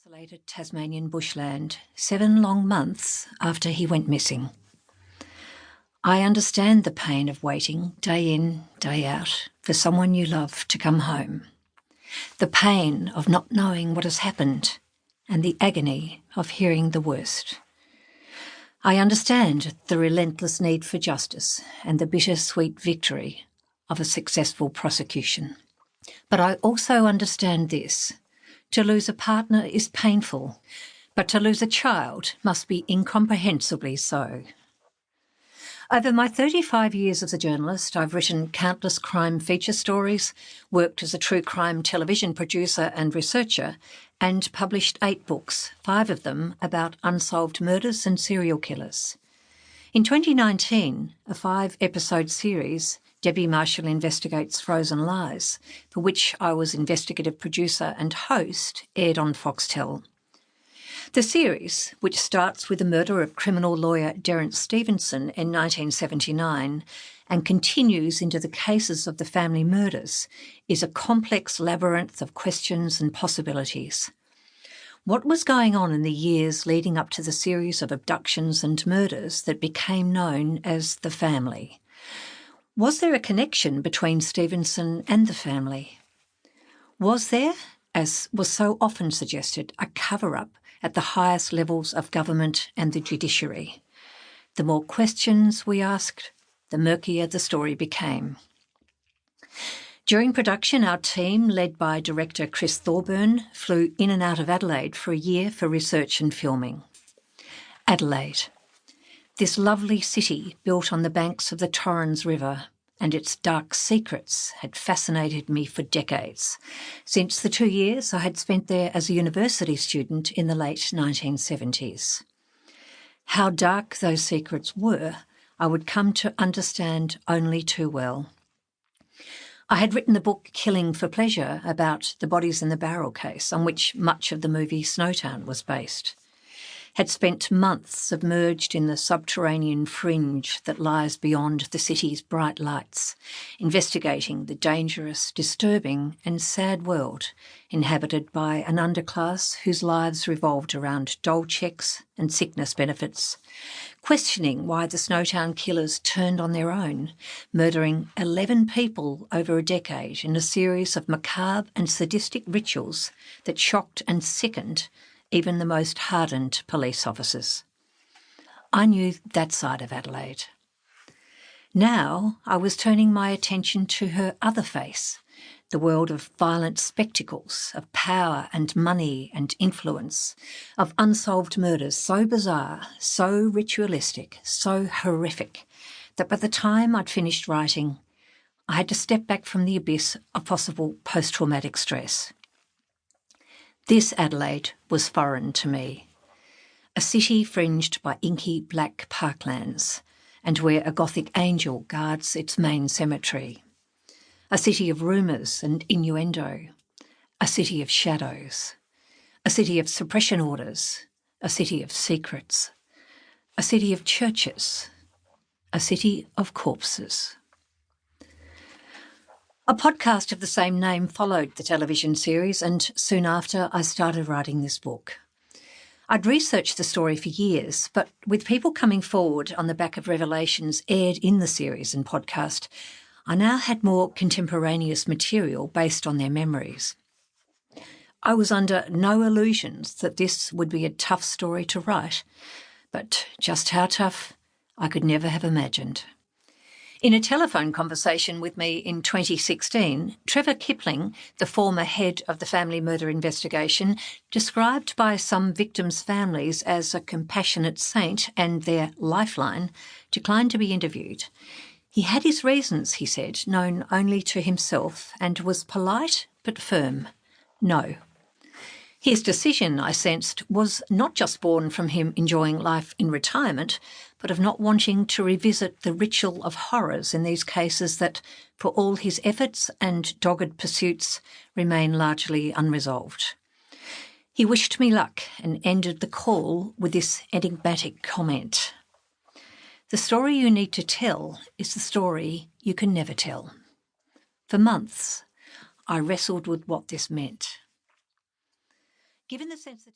isolated Tasmanian bushland 7 long months after he went missing. I understand the pain of waiting day in, day out for someone you love to come home, the pain of not knowing what has happened and the agony of hearing the worst. I understand the relentless need for justice and the bittersweet victory of a successful prosecution. But I also understand this. To lose a partner is painful, but to lose a child must be incomprehensibly so. Over my 35 years as a journalist, I've written countless crime feature stories, worked as a true crime television producer and researcher, and published 8 books, 5 of them about unsolved murders and serial killers. In 2019, a 5-episode series, Debi Marshall Investigates Frozen Lies, for which I was investigative producer and host, aired on Foxtel. The series, which starts with the murder of criminal lawyer Derrance Stevenson in 1979 and continues into the cases of the family murders, is a complex labyrinth of questions and possibilities. What was going on in the years leading up to the series of abductions and murders that became known as the family? Was there a connection between Stevenson and the family? Was there, as was so often suggested, a cover-up at the highest levels of government and the judiciary? The more questions we asked, the murkier the story became. During production, our team, led by director Chris Thorburn, flew in and out of Adelaide for a year for research and filming. Adelaide. This lovely city built on the banks of the Torrens River and its dark secrets had fascinated me for decades, since the 2 years I had spent there as a university student in the late 1970s. How dark those secrets were, I would come to understand only too well. I had written the book Killing for Pleasure about the bodies in the barrel case, on which much of the movie Snowtown was based. Had spent months submerged in the subterranean fringe that lies beyond the city's bright lights, investigating the dangerous, disturbing and sad world inhabited by an underclass whose lives revolved around dole checks and sickness benefits, questioning why the Snowtown killers turned on their own, murdering 11 people over a decade in a series of macabre and sadistic rituals that shocked and sickened even the most hardened police officers. I knew that side of Adelaide. Now I was turning my attention to her other face, the world of violent spectacles, of power and money and influence, of unsolved murders so bizarre, so ritualistic, so horrific, that by the time I'd finished writing, I had to step back from the abyss of possible post-traumatic stress. This Adelaide was foreign to me, a city fringed by inky black parklands and where a Gothic angel guards its main cemetery, a city of rumours and innuendo, a city of shadows, a city of suppression orders, a city of secrets, a city of churches, a city of corpses. A podcast of the same name followed the television series, and soon after I started writing this book. I'd researched the story for years, but with people coming forward on the back of revelations aired in the series and podcast, I now had more contemporaneous material based on their memories. I was under no illusions that this would be a tough story to write, but just how tough I could never have imagined. In a telephone conversation with me in 2016, Trevor Kipling, the former head of the family murder investigation, described by some victims' families as a compassionate saint and their lifeline, declined to be interviewed. He had his reasons, he said, known only to himself, and was polite but firm. No. His decision, I sensed, was not just born from him enjoying life in retirement, but of not wanting to revisit the ritual of horrors in these cases that, for all his efforts and dogged pursuits, remain largely unresolved. He wished me luck and ended the call with this enigmatic comment. The story you need to tell is the story you can never tell. For months, I wrestled with what this meant. Given the sensitivity